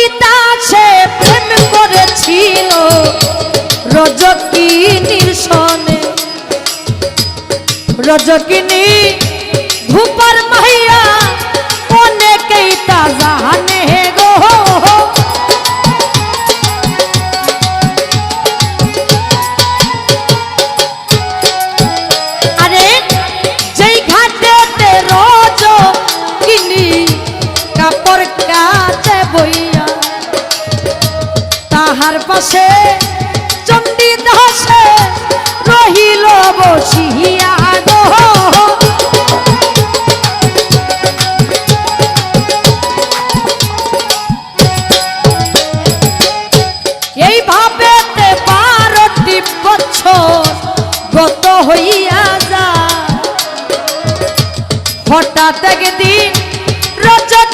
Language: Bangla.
পিতা সে প্রেম করেছিল রজকিনীর সনে। রজকিনী ধূপার মাইয়া অনেকেই তা জানে গো। আরে যেই ঘাটেতে রজকিনী কাপড় কাচে বইয়া, তাহার পাশে চণ্ডী দাসে রহিল বসিয়া গো।